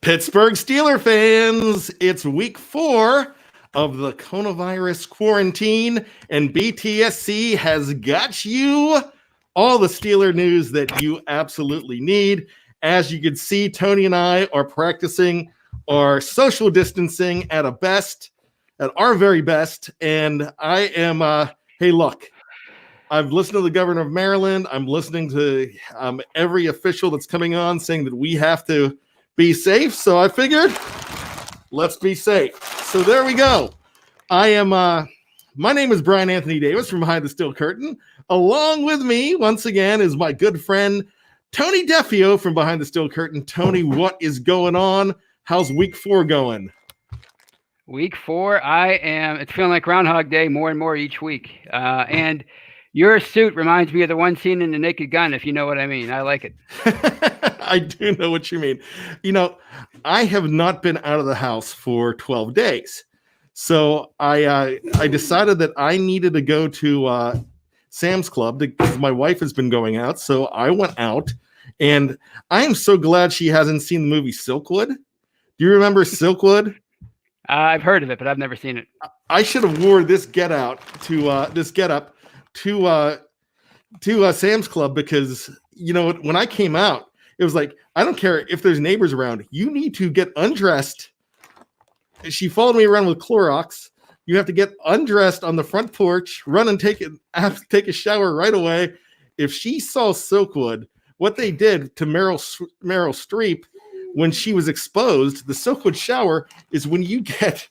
Pittsburgh Steeler fans, it's week 4 of the coronavirus quarantine, and BTSC has got you all the Steeler news that you absolutely need. As you can see, Tony and I are practicing our social distancing at our very best. And I am, hey, look, I've listened to the governor of Maryland. I'm listening to every official that's coming on saying that we have to be safe. So I figured, let's be safe. So there we go. My name is Bryan Anthony Davis from Behind the Steel Curtain. Along with me, once again, is my good friend, Tony Defeo from Behind the Steel Curtain. Tony, what is going on? How's week 4 going? Week 4, it's feeling like Groundhog Day more and more each week. And your suit reminds me of the one scene in The Naked Gun, if you know what I mean. I like it. I do know what you mean. You know, I have not been out of the house for 12 days. So I decided that I needed to go to Sam's Club because my wife has been going out. So I went out, and I am so glad she hasn't seen the movie Silkwood. Do you remember Silkwood? I've heard of it, but I've never seen it. I should have wore this getup to Sam's Club because, you know, when I came out, it was like, I don't care if there's neighbors around. You need to get undressed. She followed me around with Clorox. You have to get undressed on the front porch, run and take a shower right away. If she saw Silkwood, what they did to Meryl Streep when she was exposed, the Silkwood shower is when you get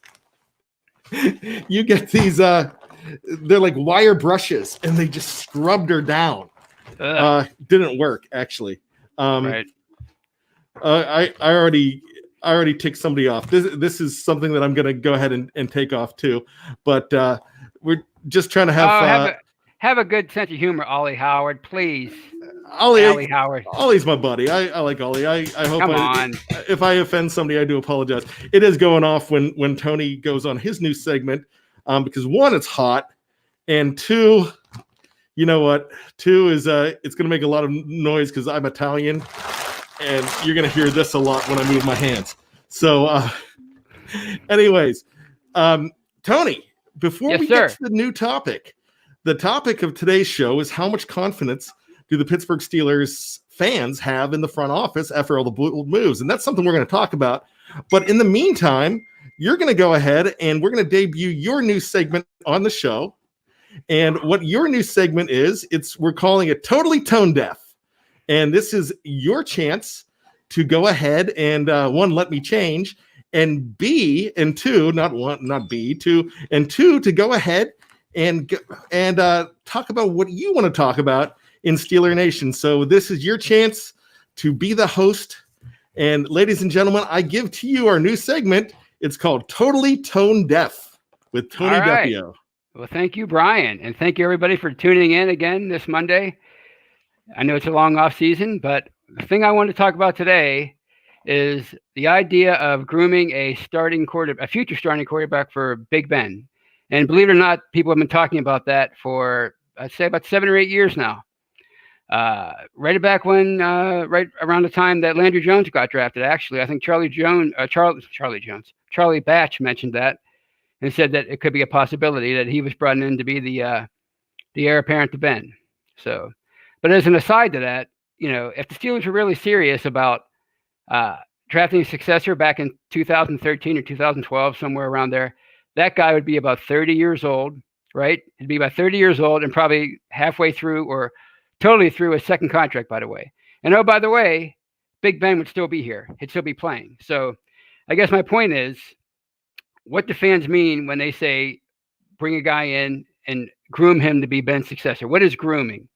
these they're like wire brushes, and they just scrubbed her down. Didn't work, actually. Right. I already ticked somebody off. This is something that I'm going to go ahead and take off too. But we're just trying to have a good sense of humor, Ollie Howard, please. Ollie Howard. Ollie's my buddy. I like Ollie. I hope Come on. If I offend somebody, I do apologize. It is going off when Tony goes on his new segment, because 1, it's hot, and 2, you know what? 2 is it's going to make a lot of noise because I'm Italian, and you're going to hear this a lot when I move my hands. So, anyways, Tony, before we get to the new topic, the topic of today's show is how much confidence do the Pittsburgh Steelers fans have in the front office after all the bold moves? And that's something we're going to talk about. But in the meantime, you're going to go ahead and we're going to debut your new segment on the show. And what your new segment is, we're calling it Totally Tone Deaf. And this is your chance to go ahead and 1, let me change, and B, and 2, not B, 2, and 2, to go ahead and talk about what you want to talk about in Steeler Nation. So this is your chance to be the host. And ladies and gentlemen, I give to you our new segment. It's called Totally Tone Deaf with Tony Defeo. Well, thank you, Bryan. And thank you, everybody, for tuning in again this Monday. I know it's a long off season, but the thing I want to talk about today is the idea of grooming a future starting quarterback for Big Ben. And believe it or not, people have been talking about that for, I'd say, about 7 or 8 years now. Right around the time that Landry Jones got drafted, actually. I think Charlie Batch mentioned that and said that it could be a possibility that he was brought in to be the heir apparent to Ben. So, but as an aside to that, you know, if the Steelers were really serious about drafting a successor back in 2013 or 2012, somewhere around there, that guy would be about 30 years old, right? He'd be about 30 years old and probably halfway through or totally through his second contract, by the way. And oh, by the way, Big Ben would still be here. He'd still be playing. So I guess my point is, what do fans mean when they say bring a guy in and groom him to be Ben's successor? What is grooming?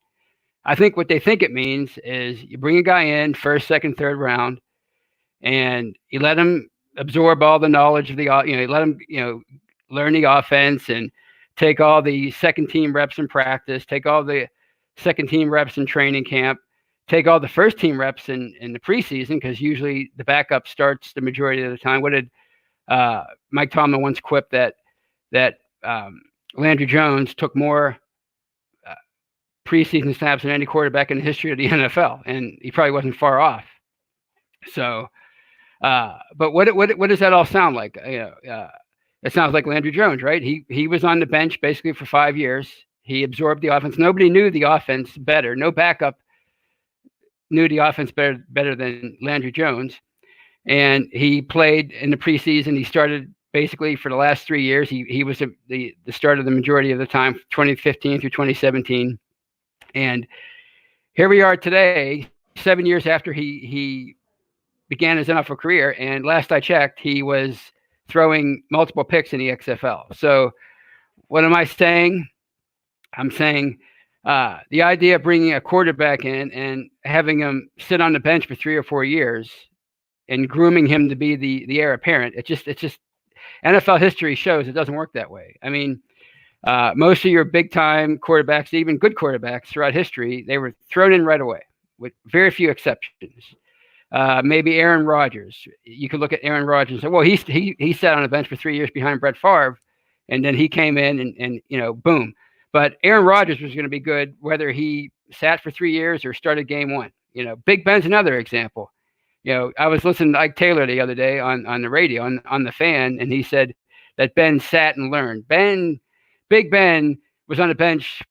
I think what they think it means is you bring a guy in first, second, third round, and you let him absorb all the knowledge of you let him, learn the offense and take all the second team reps in practice, take all the second team reps in training camp, take all the first team reps in the preseason, because usually the backup starts the majority of the time. What did Mike Tomlin once quipped that Landry Jones took more preseason snaps than any quarterback in the history of the NFL, and he probably wasn't far off. So But what does that all sound like? It sounds like Landry Jones, right? He was on the bench basically for 5 years. He absorbed the offense. Nobody knew the offense better. No backup knew the offense better than Landry Jones. And he played in the preseason. He started basically for the last 3 years. He was the starter the majority of the time, 2015 through 2017. And here we are today, 7 years after he began his NFL career. And last I checked, he was throwing multiple picks in the XFL. So what am I saying? I'm saying the idea of bringing a quarterback in and having him sit on the bench for 3 or 4 years and grooming him to be the heir apparent, it's just NFL history shows it doesn't work that way. I mean, most of your big time quarterbacks, even good quarterbacks throughout history, they were thrown in right away with very few exceptions. Maybe Aaron Rodgers. You could look at Aaron Rodgers and say, well, he sat on the bench for 3 years behind Brett Favre, and then he came in and boom. But Aaron Rodgers was going to be good whether he sat for 3 years or started game one. Big Ben's another example. I was listening to Ike Taylor the other day on the radio on the Fan, and he said that Ben sat and learned. Big Ben was on the bench.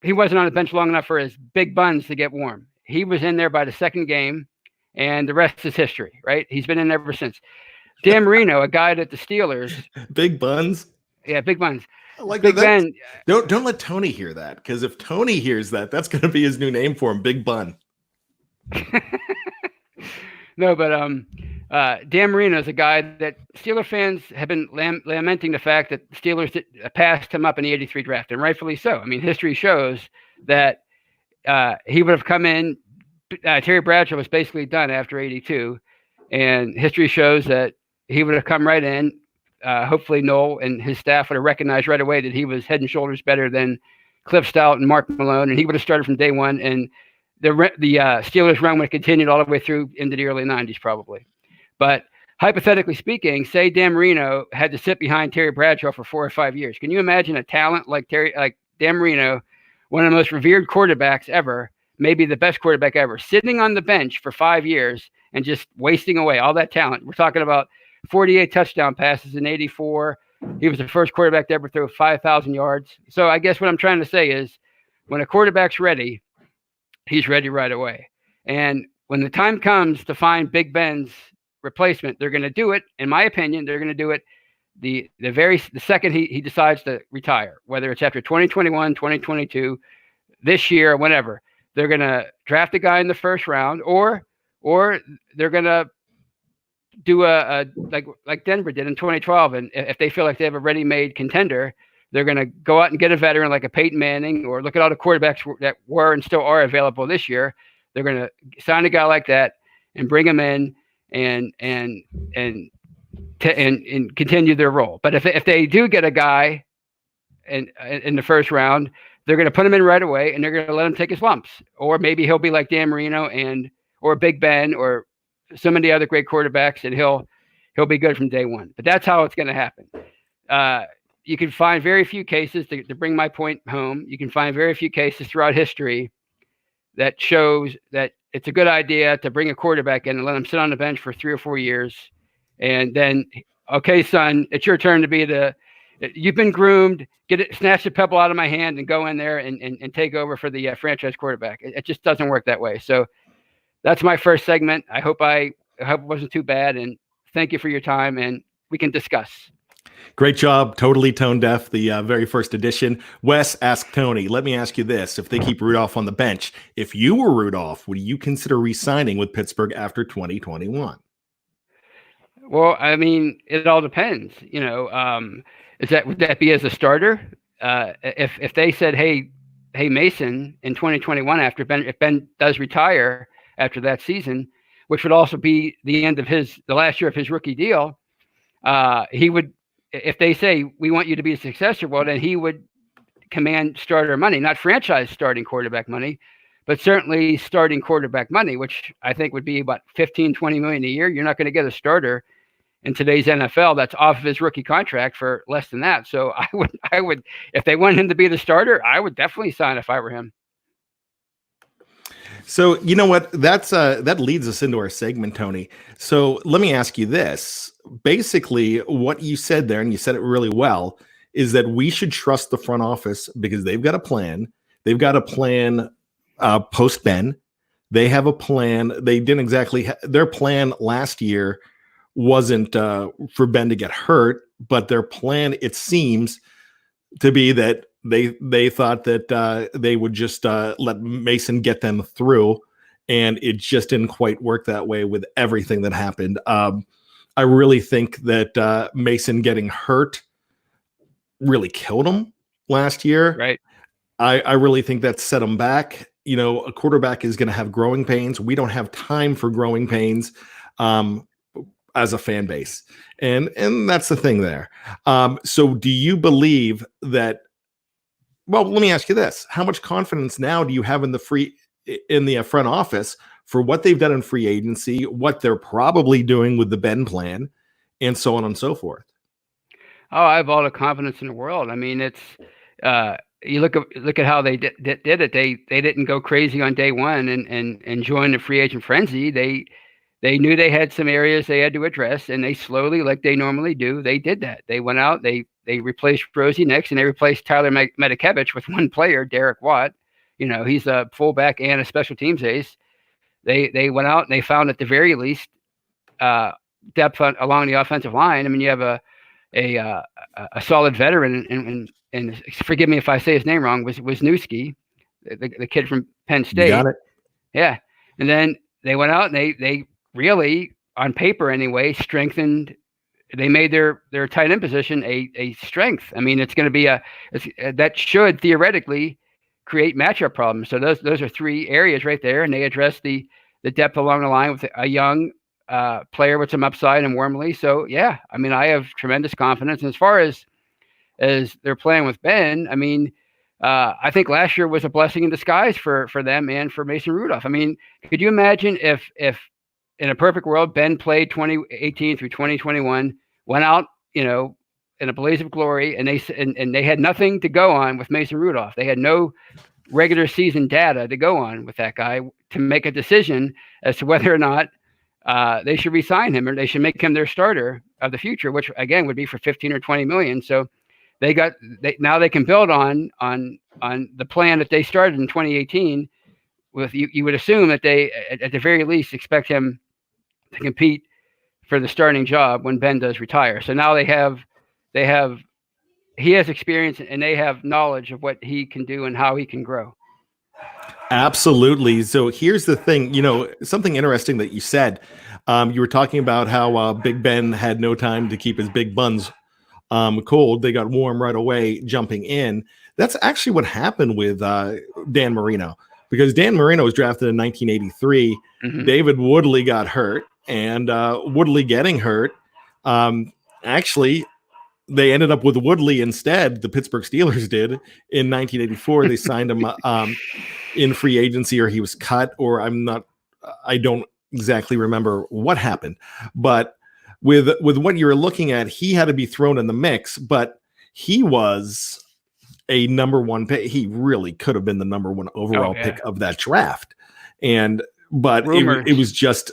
He wasn't on the bench long enough for his big buns to get warm. He was in there by the second game, and the rest is history, right? He's been in ever since. Dan Marino, a guy at the Steelers. Big buns. Yeah, big buns. I like Big that. Ben. Don't let Tony hear that, because if Tony hears that, that's going to be his new name for him, Big Bun. No, but Dan Marino is a guy that Steeler fans have been lamenting the fact that Steelers passed him up in the '83 draft, and rightfully so. I mean, history shows that he would have come in. Terry Bradshaw was basically done after '82, and history shows that he would have come right in. Hopefully, Noel and his staff would have recognized right away that he was head and shoulders better than Cliff Stout and Mark Malone, and he would have started from day one. And the Steelers run would have continued all the way through into the early '90s, probably. But hypothetically speaking, say Dan Marino had to sit behind Terry Bradshaw for 4 or 5 years. Can you imagine a talent like Dan Marino, one of the most revered quarterbacks ever, maybe the best quarterback ever, sitting on the bench for 5 years and just wasting away all that talent? We're talking about 48 touchdown passes in '84. He was the first quarterback to ever throw 5,000 yards. So I guess what I'm trying to say is when a quarterback's ready, he's ready right away. And when the time comes to find Big Ben's replacement, they're going to do it. In my opinion, they're going to do it the second he decides to retire, whether it's after 2021, 2022, this year, or whatever. They're going to draft a guy in the first round, or they're going to do a like Denver did in 2012. And if they feel like they have a ready-made contender, they're going to go out and get a veteran like a Peyton Manning, or look at all the quarterbacks that were and still are available this year. They're going to sign a guy like that and bring him in and continue their role. But if they do get a guy in the first round, they're going to put him in right away, and they're going to let him take his lumps. Or maybe he'll be like Dan Marino or Big Ben or some of the other great quarterbacks, and he'll be good from day one. But that's how it's going to happen. You can find very few cases to bring my point home. You can find very few cases throughout history that shows that it's a good idea to bring a quarterback in and let him sit on the bench for 3 or 4 years. And then, okay, son, it's your turn to be you've been groomed, snatch the pebble out of my hand and go in there and take over for the franchise quarterback. It just doesn't work that way. So that's my first segment. I hope it wasn't too bad. And thank you for your time, and we can discuss. Great job. Totally tone deaf, the very first edition. Wes asked Tony, let me ask you this. If they keep Rudolph on the bench, if you were Rudolph, would you consider re-signing with Pittsburgh after 2021? Well, I mean, it all depends. Would that be as a starter? If they said, hey, Mason, in 2021, if Ben does retire after that season, which would also be the end of the last year of his rookie deal, he would. If they say we want you to be a successor, well, then he would command starter money, not franchise starting quarterback money, but certainly starting quarterback money, which I think would be about 15, 20 million a year. You're not going to get a starter in today's NFL that's off of his rookie contract for less than that. So I would, if they want him to be the starter, I would definitely sign if I were him. So you know what? That leads us into our segment, Tony. So let me ask you this. Basically, what you said there, and you said it really well, is that we should trust the front office because they've got a plan. They've got a plan post Ben. They have a plan. They didn't exactly their plan last year wasn't for Ben to get hurt, but their plan, it seems to be that they thought that they would just let Mason get them through, and it just didn't quite work that way with everything that happened. I really think that Mason getting hurt really killed him last year. Right. I really think that set him back. You know, a quarterback is going to have growing pains. We don't have time for growing pains as a fan base. And that's the thing there. So do you believe that, well, let me ask you this. How much confidence now do you have in the front office for what they've done in free agency, what they're probably doing with the Ben plan, and so on and so forth? Oh, I have all the confidence in the world. I mean, it's you look at how they did it. They didn't go crazy on day one and join the free agent frenzy. They knew they had some areas they had to address, and they slowly, like they normally do, they did that. They went out, they replaced Rosie next, and they replaced Tyler Medikevich with one player, Derek Watt. You know, he's a fullback and a special teams ace. They went out and they found at the very least depth along the offensive line. I mean, you have a solid veteran, and forgive me if I say his name wrong, was Wisniewski, the kid from Penn State. You got it. Yeah. And then they went out and they really, on paper anyway, strengthened. They made their tight end position a strength. I mean, it's going to be that should theoretically create matchup problems. So those are three areas right there, and they address the depth along the line with a young player with some upside and Wormley. So yeah, I mean, I have tremendous confidence. And as far as they're playing with Ben, I mean, I think last year was a blessing in disguise for them and for Mason Rudolph. I mean, could you imagine if in a perfect world, Ben played 2018 through 2021, went out, you know, in a blaze of glory, and they had nothing to go on with Mason Rudolph. They had no regular season data to go on with that guy to make a decision as to whether or not they should re-sign him or they should make him their starter of the future, which again would be for 15 or 20 million. So now they can build on the plan that they started in 2018. With you would assume that they at the very least expect him to compete for the starting job when Ben does retire. So now he has experience and they have knowledge of what he can do and how he can grow. Absolutely. So here's the thing, you know, something interesting that you said. You were talking about how Big Ben had no time to keep his big buns cold. They got warm right away jumping in. That's actually what happened with Dan Marino, because Dan Marino was drafted in 1983. Mm-hmm. David Woodley got hurt, and Woodley getting hurt, actually, they ended up with Woodley instead. The Pittsburgh Steelers did in 1984. They signed him in free agency, or he was cut, or I don't exactly remember what happened. But with what you're looking at, he had to be thrown in the mix, but he was a number one pick. He really could have been the number one overall pick of that draft. But it was just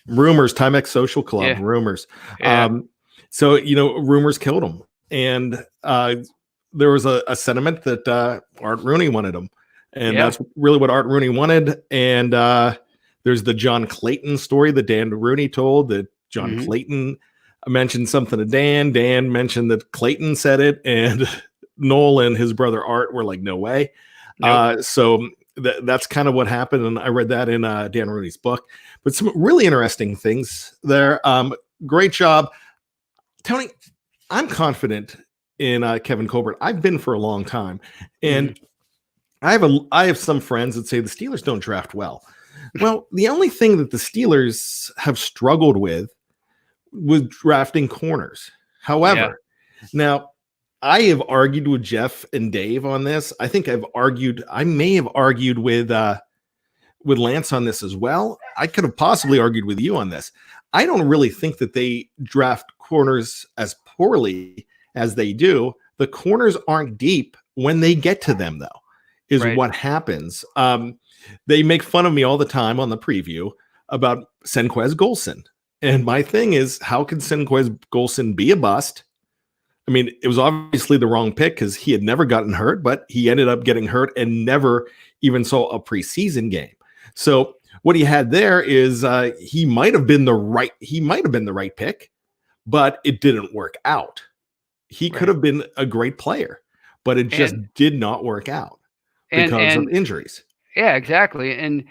rumors, Timex Social Club, rumors. Yeah. So, you know, rumors killed him. And there was a sentiment that Art Rooney wanted him. And that's really what Art Rooney wanted. And there's the John Clayton story that Dan Rooney told, that John Clayton mentioned something to Dan. Dan mentioned that Clayton said it. And Noel and his brother Art were like, no way. Nope. So that's kind of what happened. And I read that in Dan Rooney's book. But some really interesting things there. Great job. Tony, I'm confident in Kevin Colbert. I've been for a long time. And I have some friends that say the Steelers don't draft well. Well, the only thing that the Steelers have struggled with was drafting corners. However, now I have argued with Jeff and Dave on this. I think I may have argued with Lance on this as well. I could have possibly argued with you on this. I don't really think that they draft corners as poorly as they do. The corners aren't deep when they get to them, though, is what happens. they make fun of me all the time on the preview about Senquez Golson. And my thing is, how can Senquez Golson be a bust? I mean, it was obviously the wrong pick because he had never gotten hurt, but he ended up getting hurt and never even saw a preseason game. So what he had there is he might have been the right pick, but it didn't work out. He could have been a great player, but it just did not work out because of injuries. Yeah, exactly. And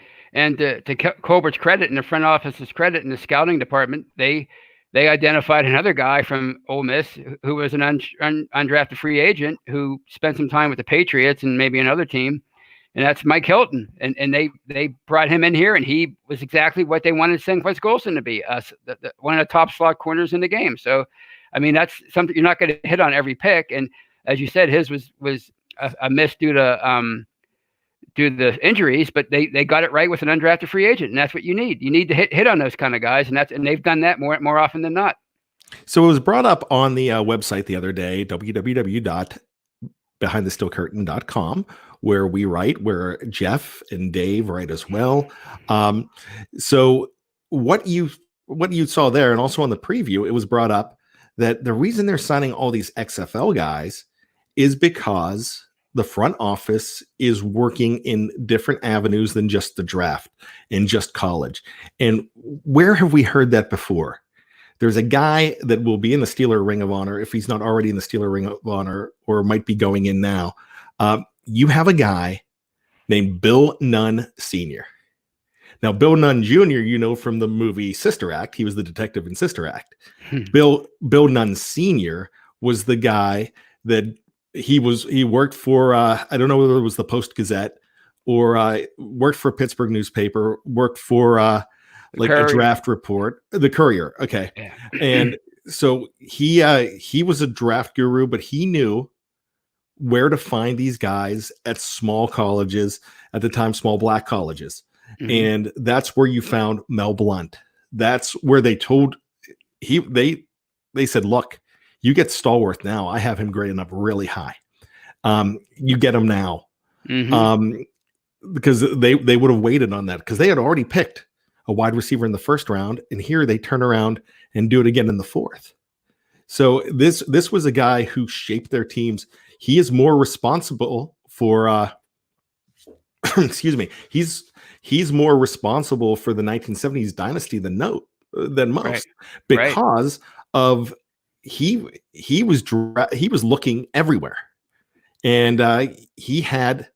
to Colbert's credit and the front office's credit and the scouting department, they identified another guy from Ole Miss who was an undrafted free agent who spent some time with the Patriots and maybe another team, and that's Mike Hilton. And they brought him in here, and he was exactly what they wanted Senquez Golson to be, one of the top slot corners in the game. So, I mean, that's something you're not going to hit on every pick. And as you said, his was a miss due to the injuries, but they got it right with an undrafted free agent, and that's what you need. You need to hit on those kind of guys, and they've done that more often than not. So it was brought up on the website the other day, www.behindthesteelcurtain.com, where we write, where Jeff and Dave write as well. So what you saw there, and also on the preview, it was brought up that the reason they're signing all these XFL guys is because the front office is working in different avenues than just the draft and just college. And where have we heard that before? There's a guy that will be in the Steeler Ring of Honor, if he's not already in the Steeler Ring of Honor or might be going in now. You have a guy named Bill Nunn Sr. Now, Bill Nunn Jr., you know from the movie Sister Act. He was the detective in Sister Act. Bill Nunn Sr. was the guy that he worked for, I don't know whether it was the Post-Gazette or worked for a Pittsburgh newspaper, worked for like Courier. A draft report, the Courier. Okay. Yeah. And so he was a draft guru, but he knew where to find these guys at small colleges, at the time, small black colleges. Mm-hmm. And that's where you found Mel Blount. That's where they said, look, you get Stallworth now. I have him grading up really high. You get him now. Mm-hmm. Because they would have waited on that because they had already picked a wide receiver in the first round. And here they turn around and do it again in the fourth. So this was a guy who shaped their teams. He is more responsible for, excuse me. He's more responsible for the 1970s dynasty than most, because of he was looking everywhere, and he had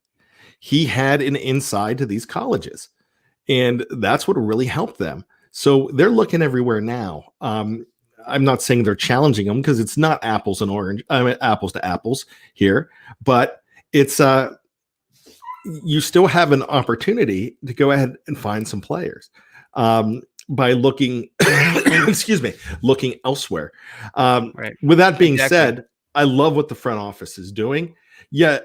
an inside to these colleges, and that's what really helped them. So they're looking everywhere now. I'm not saying they're challenging them because it's not apples to apples here, but it's you still have an opportunity to go ahead and find some players by looking, looking elsewhere. With that being said, I love what the front office is doing. Yeah,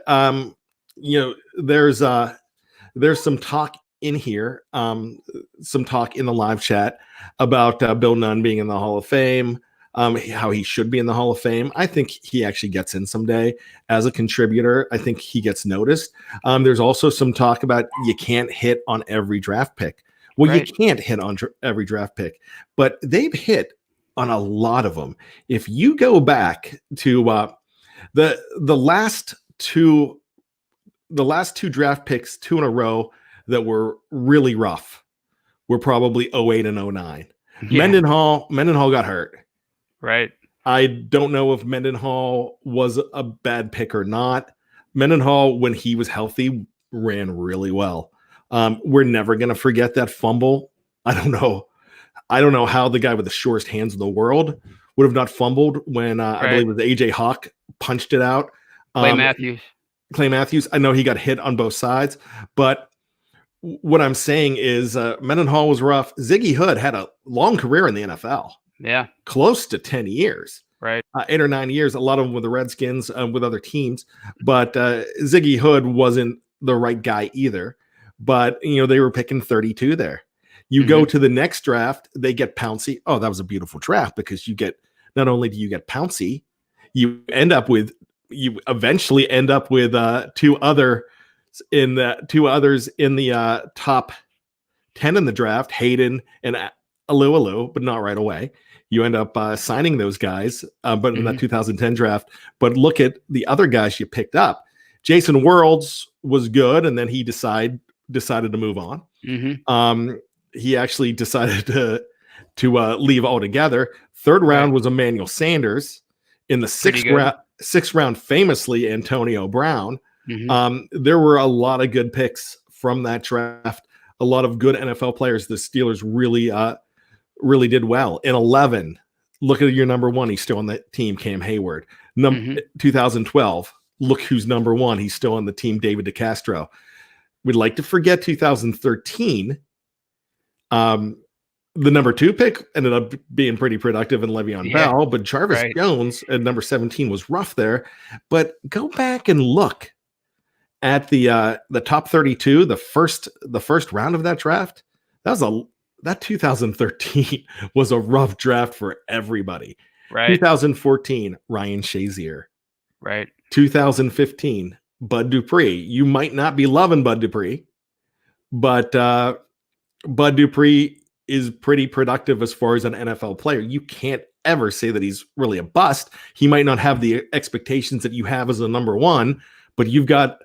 there's some talk in here, some talk in the live chat about Bill Nunn being in the Hall of Fame. How he should be in the Hall of Fame. I think he actually gets in someday as a contributor. I think he gets noticed. There's also some talk about you can't hit on every draft pick. Well, you can't hit on every draft pick, but they've hit on a lot of them. If you go back to the last two draft picks, 2 in a row that were really rough, were probably 2008 and 2009. Yeah. Mendenhall got hurt. Right. I don't know if Mendenhall was a bad pick or not. Mendenhall, when he was healthy, ran really well. We're never going to forget that fumble. I don't know how the guy with the shortest hands in the world would have not fumbled when I believe it was AJ Hawk punched it out. Clay Matthews. I know he got hit on both sides, but what I'm saying is Mendenhall was rough. Ziggy Hood had a long career in the NFL. Yeah. Close to 10 years. Right. 8 or 9 years, a lot of them with the Redskins, with other teams. But Ziggy Hood wasn't the right guy either. But, they were picking 32 there. You go to the next draft, they get Pouncey. Oh, that was a beautiful draft because not only do you get Pouncey, you eventually end up with 2 other In the two others in the top 10 in the draft, Hayden and Alu, but not right away. You end up signing those guys, but in that 2010 draft. But look at the other guys you picked up. Jason Worlds was good, and then he decided to move on. He actually decided to leave altogether. Third round was Emmanuel Sanders. In the sixth round, famously Antonio Brown. There were a lot of good picks from that draft. A lot of good NFL players. The Steelers really did well. In 11, look at your number one. He's still on the team, Cam Hayward. 2012, look who's number one. He's still on the team, David DeCastro. We'd like to forget 2013. The number 2 pick ended up being pretty productive in Le'Veon Bell, but Jarvis Jones at number 17 was rough there. But go back and look at the top 32, the first round of that draft. That 2013 was a rough draft for everybody. 2014, Ryan Shazier. 2015, Bud Dupree. You might not be loving Bud Dupree, but Bud Dupree is pretty productive as far as an NFL player. You can't ever say that he's really a bust. He might not have the expectations that you have as a number one, but you had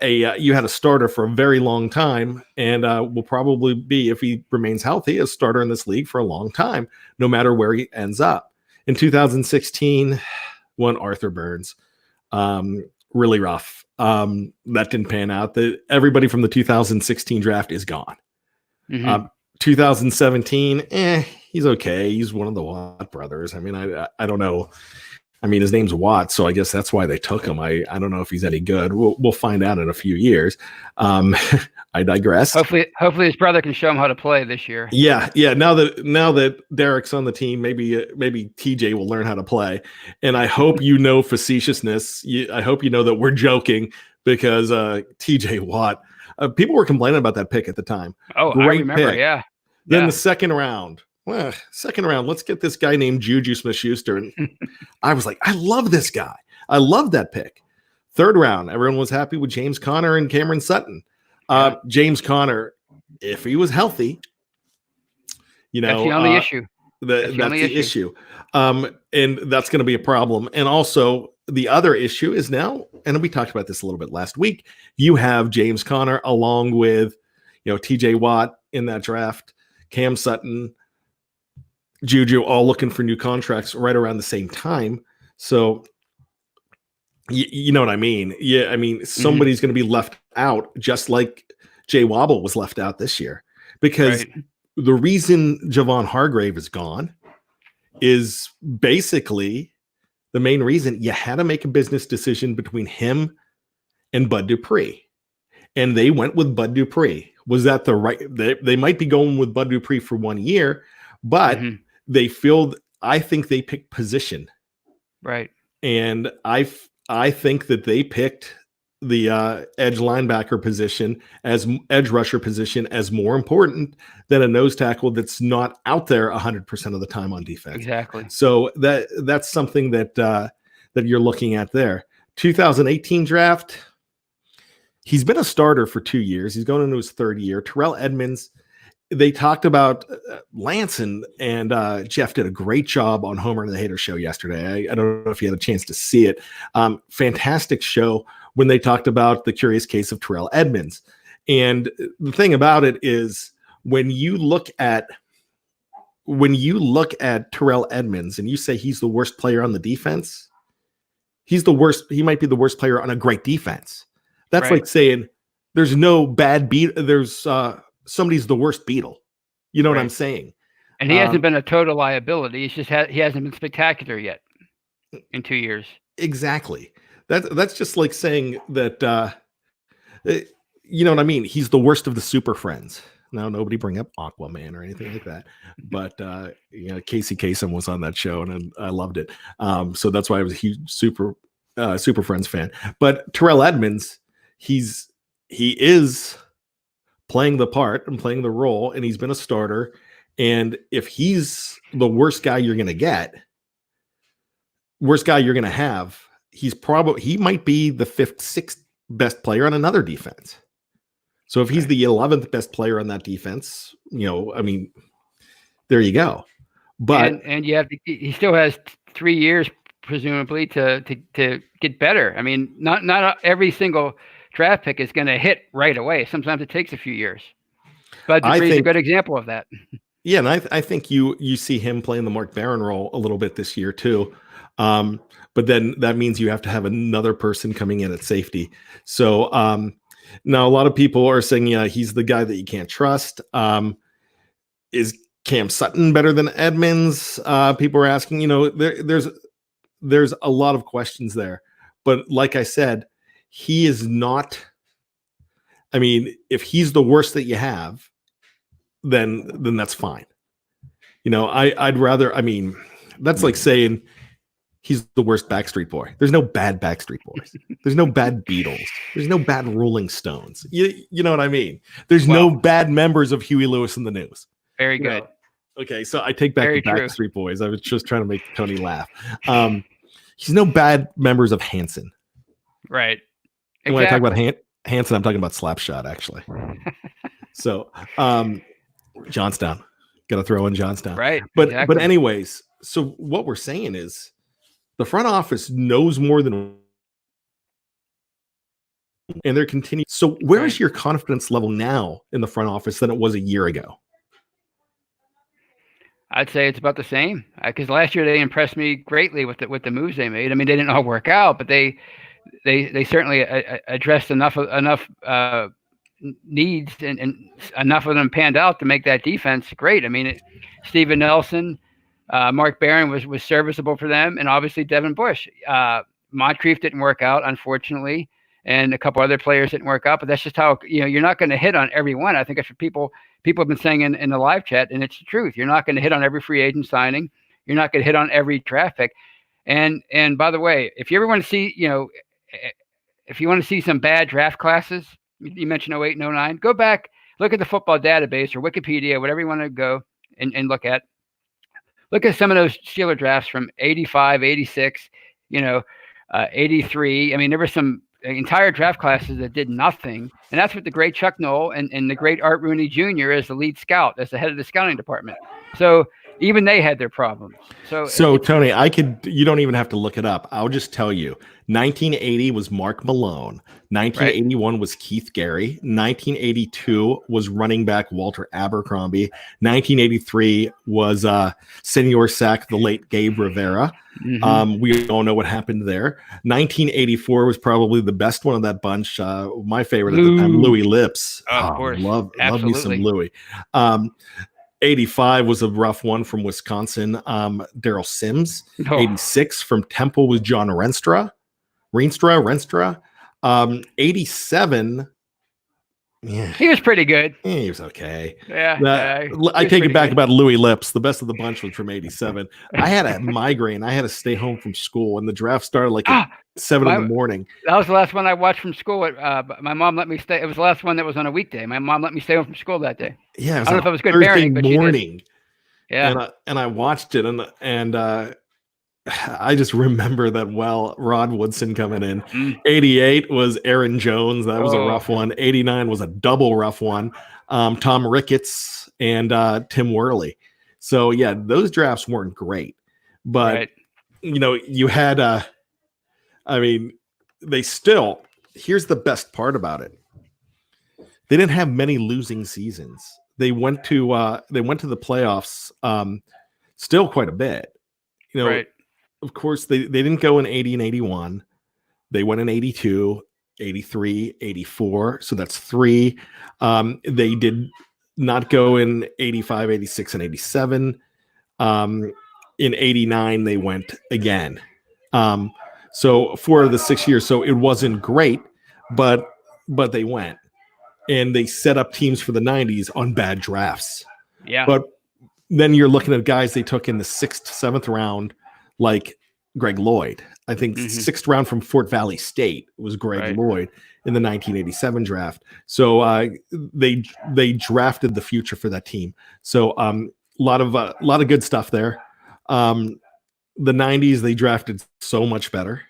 a starter for a very long time, and will probably be, if he remains healthy, a starter in this league for a long time, no matter where he ends up. In 2016, one Arthur Burns, really rough. That didn't pan out. Everybody from the 2016 draft is gone. 2017, he's okay. He's one of the Watt brothers. I mean, I don't know. I mean, his name's Watt, so I guess that's why they took him. I don't know if he's any good. We'll find out in a few years. I digress. Hopefully his brother can show him how to play this year. Yeah. Now that Derek's on the team, maybe TJ will learn how to play. And I hope you know facetiousness. I hope you know that we're joking, because TJ Watt. People were complaining about that pick at the time. Oh, great, I remember. Pick. Yeah. Then the second round. Well, let's get this guy named Juju Smith-Schuster. And I was like, I love this guy. I love that pick. Third round, everyone was happy with James Conner and Cameron Sutton. James Conner, if he was healthy, that's the only issue. That's the issue. And that's going to be a problem. And also, the other issue is now, and we talked about this a little bit last week, you have James Conner along with, TJ Watt in that draft, Cam Sutton, Juju, all looking for new contracts right around the same time. So, you know what I mean? Yeah, I mean, somebody's going to be left out, just like Jay Wobble was left out this year. Because the reason Javon Hargrave is gone is basically the main reason. You had to make a business decision between him and Bud Dupree. And they went with Bud Dupree. Was that the right? They might be going with Bud Dupree for 1 year, but I think they picked position. Right. And I think that they picked the edge linebacker position as edge rusher position as more important than a nose tackle that's not out there 100% of the time on defense. Exactly. So that's something that you're looking at there. 2018 draft. He's been a starter for 2 years. He's going into his third year. Terrell Edmunds. They talked about Lance and Jeff did a great job on Homer and the Hater show yesterday. I don't know if you had a chance to see it. Fantastic show when they talked about the curious case of Terrell Edmunds. And the thing about it is, when you look at Terrell Edmunds and you say he's the worst player on the defense, he's the worst. He might be the worst player on a great defense. That's like saying there's no bad beat. There's somebody's the worst Beetle. You know what I'm saying? And he hasn't been a total liability. It's just he hasn't been spectacular yet in 2 years. Exactly. That's just like saying that, you know what I mean? He's the worst of the super friends. Now, nobody bring up Aquaman or anything like that. But, Casey Kasem was on that show and I loved it. So that's why I was a huge Super Friends fan. But Terrell Edmunds, he is playing the part and playing the role, and he's been a starter. And if he's the worst guy you're going to have, he might be the fifth, sixth best player on another defense. So if he's the 11th best player on that defense, I mean, there you go. But and he still has 3 years presumably to get better. I mean, not every single draft pick is going to hit right away. Sometimes it takes a few years. But Dupree's a good example of that. Yeah, and I think you see him playing the Mark Barron role a little bit this year too. But then that means you have to have another person coming in at safety. So now a lot of people are saying, yeah, he's the guy that you can't trust. Is Cam Sutton better than Edmonds? People are asking, there's a lot of questions there. But like I said, he is not. I mean, if he's the worst that you have, then that's fine. I'd rather. I mean, that's like saying he's the worst Backstreet Boy. There's no bad Backstreet Boys. There's no bad Beatles. There's no bad Rolling Stones. You know what I mean? There's no bad members of Huey Lewis and the News. Very good. Okay, so I take back the Backstreet Boys. I was just trying to make Tony laugh. He's no bad members of Hanson. Right. Exactly. And when I talk about Hanson, I'm talking about Slapshot, actually. So, Johnstown. Got to throw in Johnstown. Right. But anyways, so what we're saying is the front office knows more than, and they're continuing. So where is your confidence level now in the front office than it was a year ago? I'd say it's about the same, because last year they impressed me greatly with the moves they made. I mean, they didn't all work out, but they certainly addressed enough needs and enough of them panned out to make that defense great. I mean, Steven Nelson, Mark Barron was serviceable for them, and obviously Devin Bush. Moncrief didn't work out, unfortunately, and a couple other players didn't work out. But that's just how you're not going to hit on every one. I think that's what people have been saying in the live chat, and it's the truth. You're not going to hit on every free agent signing. You're not going to hit on every draft pick. And by the way, if you ever want to see, if you want to see some bad draft classes, you mentioned 08 and 09, go back, look at the football database or Wikipedia, whatever you want to go and look at. Look at some of those Steeler drafts from 85, 86, 83. I mean, there were some entire draft classes that did nothing. And that's what the great Chuck Noll and the great Art Rooney Jr. as the lead scout, as the head of the scouting department. So even they had their problems. So Tony, you don't even have to look it up. I'll just tell you, 1980 was Mark Malone. 1981 was Keith Gary. 1982 was running back Walter Abercrombie. 1983 was Senior Sack, the late Gabe Rivera. Mm-hmm. We all know what happened there. 1984 was probably the best one of that bunch. My favorite at the time, Louis Lips. Of course. Love me some Louis. 85 was a rough one from Wisconsin. Daryl Sims. 86 from Temple was John Renstra. 87. Yeah, he was pretty good. He was okay. Yeah. I take it back about Louis Lips. The best of the bunch was from 87. I had a migraine. I had to stay home from school, and the draft started like at 7 in the morning. That was the last one I watched from school. My mom let me stay. It was the last one that was on a weekday. My mom let me stay home from school that day. Yeah, I don't know if it was good parenting, but morning. Yeah, and I watched it, and I just remember that well. Rod Woodson coming in. 88 was Aaron Jones. That was a rough one. 89 was a double rough one. Tom Ricketts and Tim Worley. So yeah, those drafts weren't great, but you had. I mean, they still. Here's the best part about it. They didn't have many losing seasons. They went to the playoffs. Still quite a bit. Right. Of course, they didn't go in 80 and 81. They went in 82, 83, 84. So that's 3. They did not go in 85, 86, and 87. In 89, they went again. So 4 of the 6 years. So it wasn't great, but they went. And they set up teams for the 90s on bad drafts. Yeah. But then you're looking at guys they took in the 6th, 7th round, like Greg Lloyd. I think 6th round from Fort Valley State was Greg Lloyd in the 1987 draft. So they drafted the future for that team. So a lot of good stuff there. The 90s, they drafted so much better.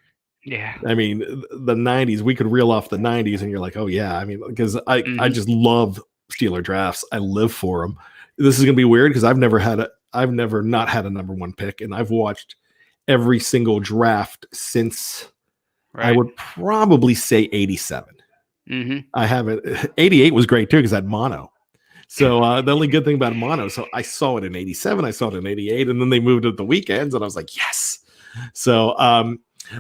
Yeah. I mean, the 90s, we could reel off the 90s and you're like, oh yeah. I mean, because I Mhm. just love Steeler drafts. I live for them. This is going to be weird because I've never not had a number one pick, and I've watched every single draft since I Right. would probably say 87. Mhm. I haven't. 88 was great too because I had mono. So the only good thing about mono, so I saw it in 87, I saw it in 88, and then they moved it the weekends, and I was like, yes. So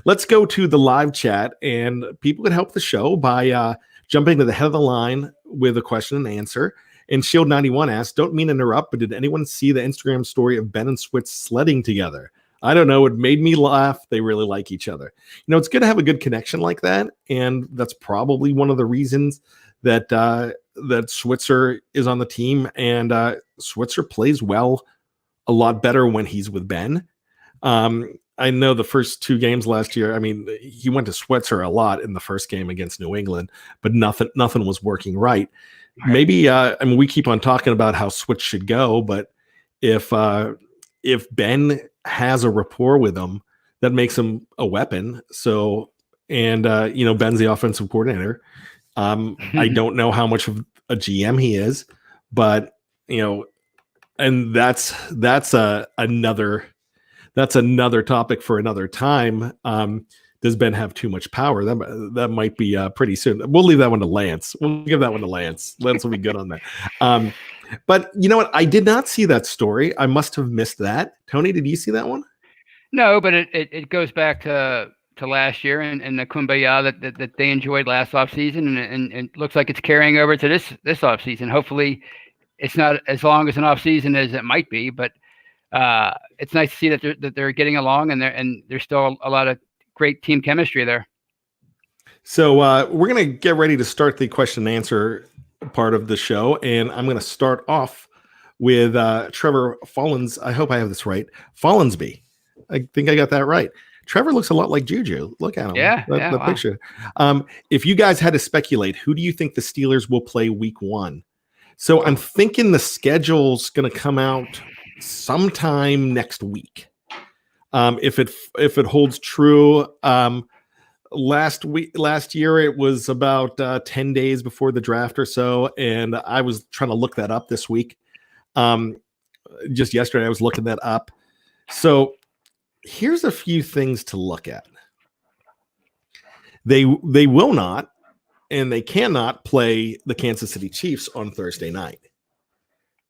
let's go to the live chat, and people can help the show by jumping to the head of the line with a question and answer. And Shield 91 asks, don't mean to interrupt, but did anyone see the Instagram story of Ben and Switz sledding together? I don't know. It made me laugh. They really like each other. You know, it's good to have a good connection like that. And that's probably one of the reasons that that Switzer is on the team. And Switzer plays well, a lot better when he's with Ben. I know the first two games last year, I mean, he went to Switzer a lot in the first game against New England, but nothing was working right. Maybe I mean, we keep on talking about how Switch should go, but if Ben has a rapport with him, that makes him a weapon. So, and you know, Ben's the offensive coordinator. I don't know how much of a GM he is, but you know, and that's another topic for another time. Does Ben have too much power? That might be pretty soon. We'll leave that one to Lance. We'll give that one to Lance. Lance will be good on that. But you know what? I did not see that story. I must have missed that. Tony, did you see that one? No, but it goes back to last year and the kumbaya that they enjoyed last offseason, and it looks like it's carrying over to this offseason. Hopefully, it's not as long as an offseason as it might be, but it's nice to see that they're getting along, and there's still a lot of great team chemistry there. So we're going to get ready to start the question and answer part of the show, and I'm going to start off with Trevor Follins. I hope I have this right. Follinsby. I think I got that right. Trevor looks a lot like Juju. Look at him. Yeah, The wow. picture. If you guys had to speculate, who do you think the Steelers will play week 1? So I'm thinking the schedule's going to come out sometime next week. If it holds true, last year it was about 10 days before the draft or so, and I was trying to look that up this week. Just yesterday I was looking that up. So here's a few things to look at. They will not, and they cannot play the Kansas City Chiefs on Thursday night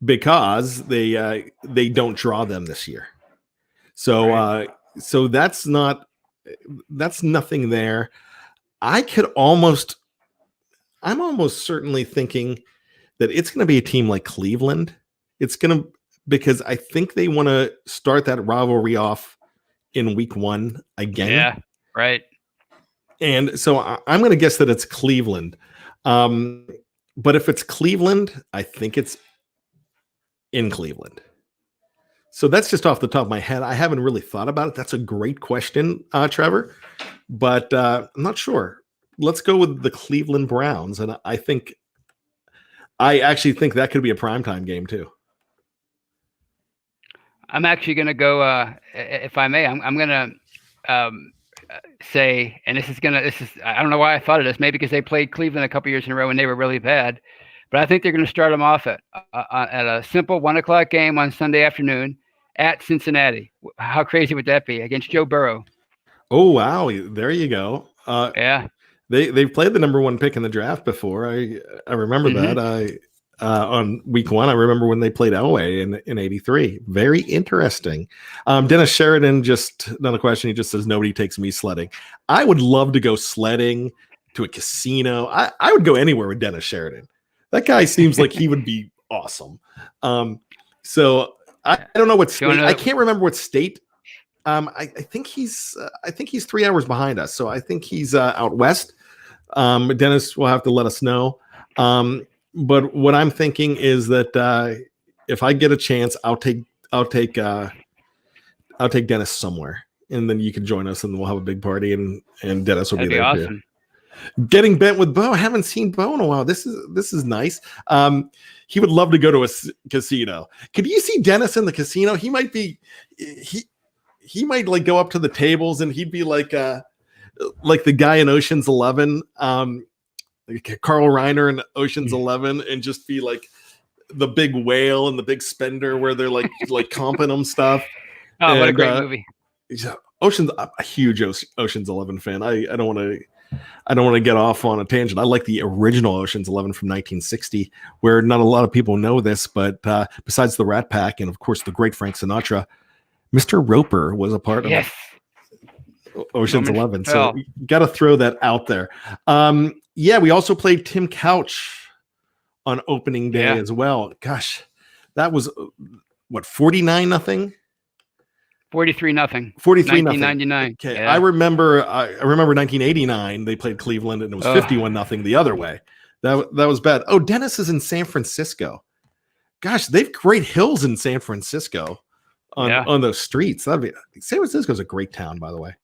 because they don't draw them this year. So so that's nothing there. I'm almost certainly thinking that it's going to be a team like Cleveland. Because I think they want to start that rivalry off in week 1 again. Yeah, right. And so I'm going to guess that it's Cleveland. But if it's Cleveland, I think it's in Cleveland. So that's just off the top of my head. I haven't really thought about it. That's a great question, Trevor. But I'm not sure. Let's go with the Cleveland Browns. And I actually think that could be a primetime game too. I'm actually going to go, if I may, I'm going to say, and this is, I don't know why I thought of this, maybe because they played Cleveland a couple years in a row and they were really bad, but I think they're going to start them off at a simple 1:00 game on Sunday afternoon at Cincinnati. How crazy would that be against Joe Burrow? Oh, wow. There you go. Yeah. They've played the number 1 pick in the draft before. I remember that. On week 1, I remember when they played Elway in 83. Very interesting. Dennis Sheridan, just another question. He just says, nobody takes me sledding. I would love to go sledding to a casino. I would go anywhere with Dennis Sheridan. That guy seems like he would be awesome. So I don't know what state. I can't remember what state. I think he's 3 hours behind us. So I think he's out west. Dennis will have to let us know. But what I'm thinking is that if I get a chance, I'll take Dennis somewhere, and then you can join us, and we'll have a big party, and Dennis will be there awesome. too. Getting bent with Bo. I haven't seen Bo in a while. This is nice. He would love to go to a casino. Could you see Dennis in the casino? He might be. He might like go up to the tables, and he'd be like like the guy in Ocean's 11, like Carl Reiner in Ocean's 11, and just be like the big whale and the big spender where they're like comping them stuff. Oh, what a great movie! I'm a huge Ocean's 11 fan. I don't want to get off on a tangent. I like the original Ocean's 11 from 1960, where not a lot of people know this, but besides the Rat Pack and of course the great Frank Sinatra, Mr. Roper was a part of Ocean's 11. So you got to throw that out there. Yeah, we also played Tim Couch on opening day as well. Gosh, that was what, 49-0? 43-0. 1999. Okay, yeah. I remember 1989. They played Cleveland, and it was 51-0 the other way. That was bad. Oh, Dennis is in San Francisco. Gosh, they've great hills in San Francisco on those streets. San Francisco's a great town, by the way.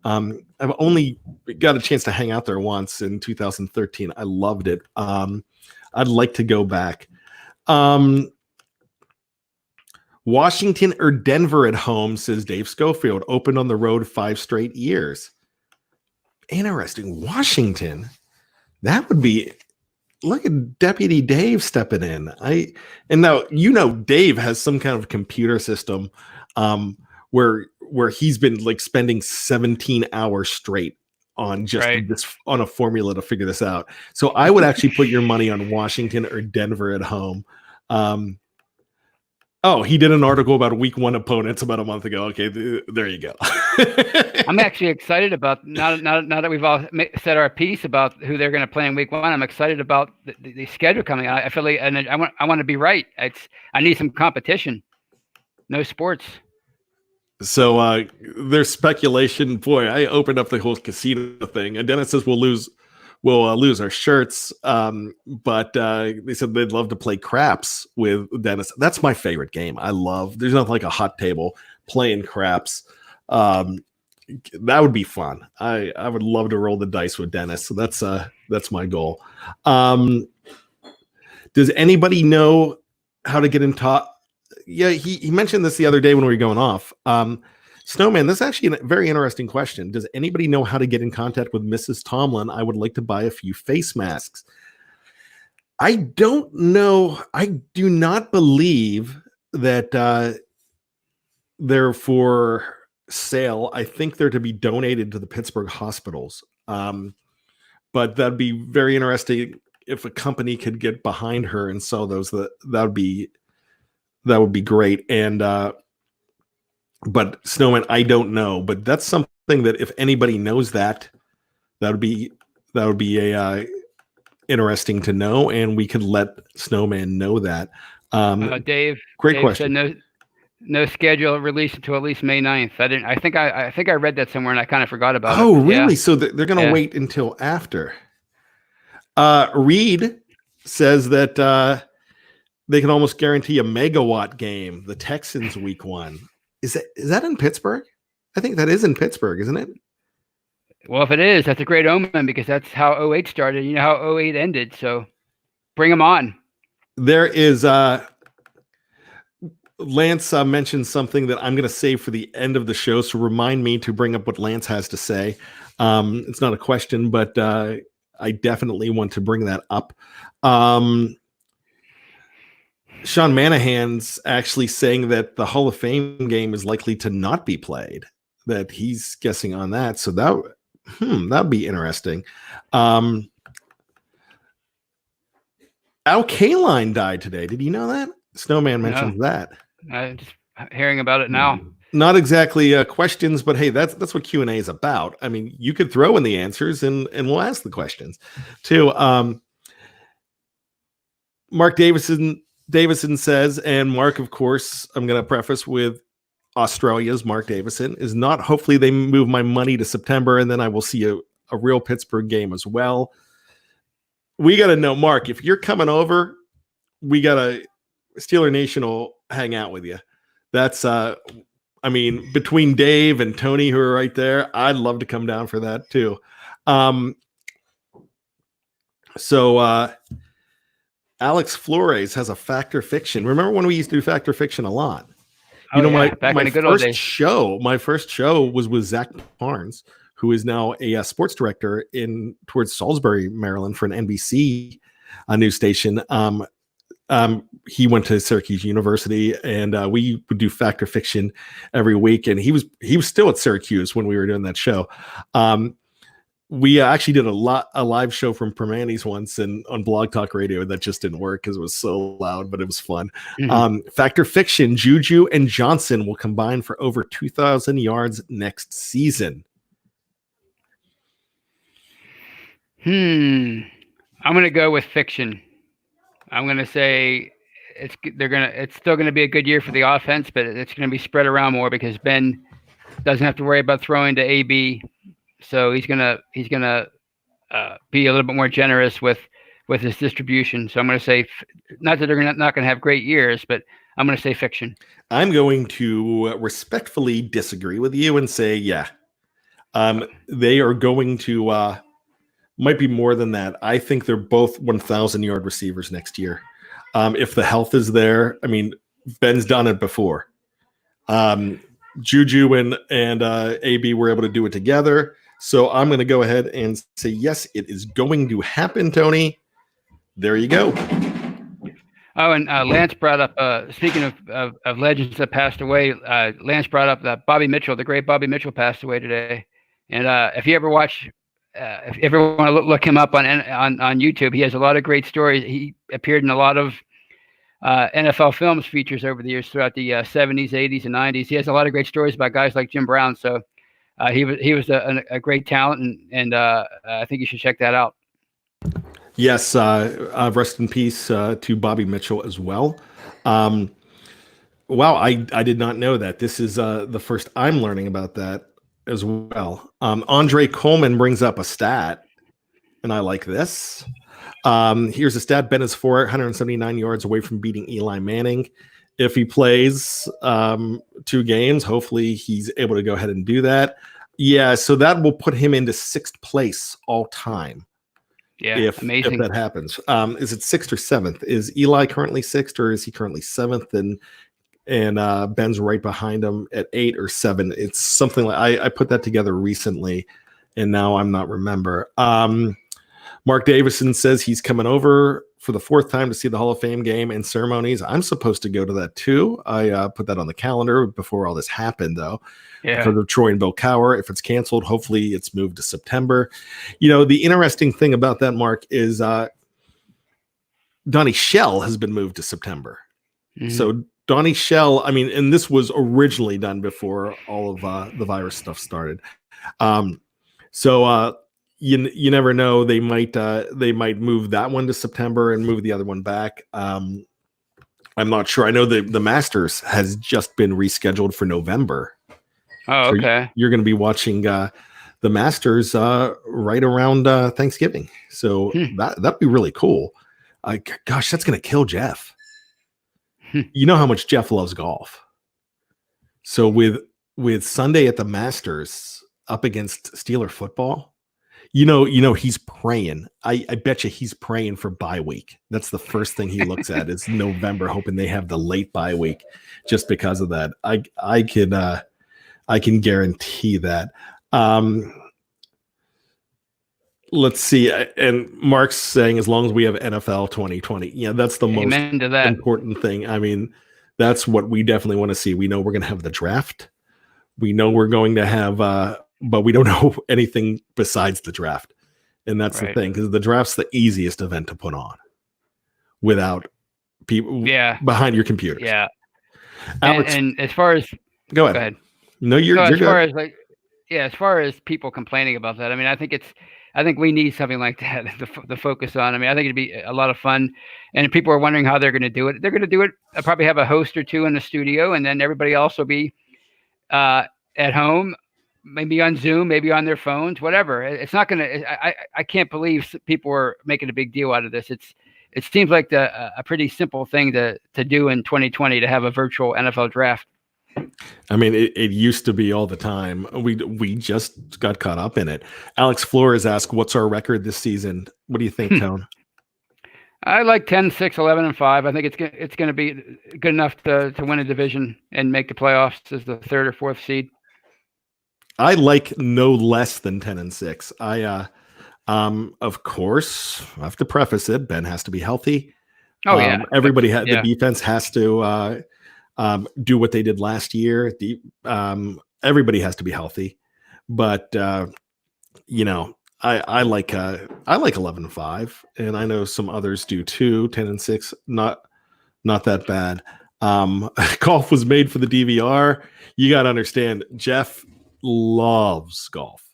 I've only got a chance to hang out there once in 2013. I loved it. I'd like to go back. Washington or Denver at home, says Dave Schofield. Opened on the road 5 straight years. Interesting. Washington. That would be. Look at Deputy Dave stepping in. And now Dave has some kind of computer system where he's been like spending 17 hours straight on just this on a formula to figure this out. So I would actually put your money on Washington or Denver at home. He did an article about week 1 opponents about a month ago. Okay, there you go. I'm actually excited about now that we've all said our piece about who they're going to play in week 1. I'm excited about the schedule coming out. I feel like, and I want to be right. I need some competition. No sports. So there's speculation. Boy, I opened up the whole casino thing, and Dennis says we'll lose our shirts. But they said they'd love to play craps with Dennis. That's my favorite game. There's nothing like a hot table playing craps. That would be fun. I would love to roll the dice with Dennis. So that's my goal. Does anybody know how to get in touch? Yeah, he mentioned this the other day when we were going off. Snowman, this is actually a very interesting question. Does anybody know how to get in contact with Mrs. Tomlin? I would like to buy a few face masks. I don't know. I do not believe that they're for sale. I think they're to be donated to the Pittsburgh hospitals. But that'd be very interesting if a company could get behind her and sell those. That would be great. And but Snowman, I don't know, but that's something that if anybody knows that would be a interesting to know, and we could let Snowman know that. Dave, great question. Said no schedule released until at least May 9th. I think I read that somewhere and I kind of forgot about it. Oh, really? Yeah. So they're going to wait until after. Reed says that they can almost guarantee a megawatt game. The Texans week 1. Is that in Pittsburgh? I think that is in Pittsburgh, isn't it? Well, if it is, that's a great omen because that's how 08 started. You know how 08 ended. So bring them on. There is Lance mentioned something that I'm going to save for the end of the show. So remind me to bring up what Lance has to say. It's not a question, but I definitely want to bring that up. Sean Manahan's actually saying that the Hall of Fame game is likely to not be played, that he's guessing on that. So that'd be interesting. Al Kaline died today. Did you know that? Snowman mentions that. I'm just hearing about it now. Not exactly questions, but hey, that's what Q&A is about. I mean, you could throw in the answers and we'll ask the questions too. Mark Davison says, and Mark, of course, I'm going to preface with Australia's Mark Davison is not. Hopefully they move my money to September and then I will see a real Pittsburgh game as well. We got to know, Mark, if you're coming over, we got to Steeler Nation will hang out with you. That's, between Dave and Tony, who are right there, I'd love to come down for that too. Alex Flores has a Fact or Fiction. Remember when we used to do Fact or Fiction a lot? My first show was with Zach Parnes, who is now a sports director towards Salisbury, Maryland, for an NBC news station. He went to Syracuse University, and we would do Fact or Fiction every week. And he was still at Syracuse when we were doing that show. We actually did a live show from Permanis once and on Blog Talk Radio, and that just didn't work because it was so loud, but it was fun. Fact or Fiction, Juju and Johnson will combine for over 2,000 yards next season. I'm going to go with fiction. I'm going to say it's still going to be a good year for the offense, but it's going to be spread around more because Ben doesn't have to worry about throwing to AB. So he's gonna be a little bit more generous with his distribution. So I'm going to say, not that they're not going to have great years, but I'm going to say fiction. I'm going to respectfully disagree with you and say, they are going to might be more than that. I think they're both 1,000-yard receivers next year. If the health is there, I mean, Ben's done it before. Juju and AB were able to do it together. So I'm going to go ahead and say, yes, it is going to happen, Tony. There you go. Oh, and Lance brought up, speaking of legends that passed away, Lance brought up that Bobby Mitchell, the great Bobby Mitchell, passed away today. And if you ever want to look him up on YouTube, he has a lot of great stories. He appeared in a lot of NFL Films features over the years throughout the 70s, 80s, and 90s. He has a lot of great stories about guys like Jim Brown. So he was a great talent, and I think you should check that out. Yes, rest in peace to Bobby Mitchell as well. Wow, I did not know that. This is the first I'm learning about that as well. Andre Coleman brings up a stat, and I like this. Here's a stat. Ben is 479 yards away from beating Eli Manning. If he plays 2 games, hopefully he's able to go ahead and do that. Yeah, so that will put him into 6th place all time. Yeah, amazing. If that happens. Is it 6th or 7th? Is Eli currently 6th, or is he currently 7th? And Ben's right behind him at 8 or 7. It's something like I put that together recently, and now I'm not remember. Mark Davison says he's coming over for the 4th time to see the Hall of Fame game and ceremonies. I'm supposed to go to that too. I put that on the calendar before all this happened, though. Yeah. For the Troy and Bill Cowher. If it's canceled, hopefully it's moved to September. You know, the interesting thing about that, Mark, is Donnie Shell has been moved to September. Mm-hmm. So Donnie Shell, I mean, and this was originally done before all of the virus stuff started. You never know. They might move that one to September and move the other one back. I'm not sure. I know the Masters has just been rescheduled for November. Oh, okay. So you're going to be watching the Masters right around Thanksgiving. So that'd be really cool. Gosh, that's going to kill Jeff. You know how much Jeff loves golf. So with Sunday at the Masters up against Steeler football, you know he's praying. I bet you he's praying for bye week. That's the first thing he looks at is November, hoping they have the late bye week just because of that. I can guarantee that. Let's see. And Mark's saying as long as we have NFL 2020, that's the most important thing. I mean, that's what we definitely want to see. We know we're going to have the draft. We know we're going to have, but we don't know anything besides the draft. And that's the thing, because the draft's the easiest event to put on without people behind your computers. Yeah. Alex, and as far as go ahead. No, you're as good. Far as as far as people complaining about that, I mean, I think we need something like that to focus on. I mean, I think it'd be a lot of fun, and people are wondering how they're going to do it. They're going to do it. I'll probably have a host or two in the studio, and then everybody else will be at home, maybe on Zoom, maybe on their phones, whatever. It's not going to. I can't believe people are making a big deal out of this. It seems like a pretty simple thing to do in 2020 to have a virtual NFL draft. I mean, it used to be all the time. We just got caught up in it. Alex Flores asked, what's our record this season? What do you think, Tone? I like 10, 6, 11, and 5. I think it's going to be good enough to win a division and make the playoffs as the 3rd or 4th seed. I like no less than 10-6. Of course, I have to preface it. Ben has to be healthy. Oh yeah, Everybody the yeah. defense has to do what they did last year. Everybody has to be healthy, but I like 11-5, and I know some others do too. 10-6, not that bad. Golf was made for the DVR. You got to understand, Jeff loves golf,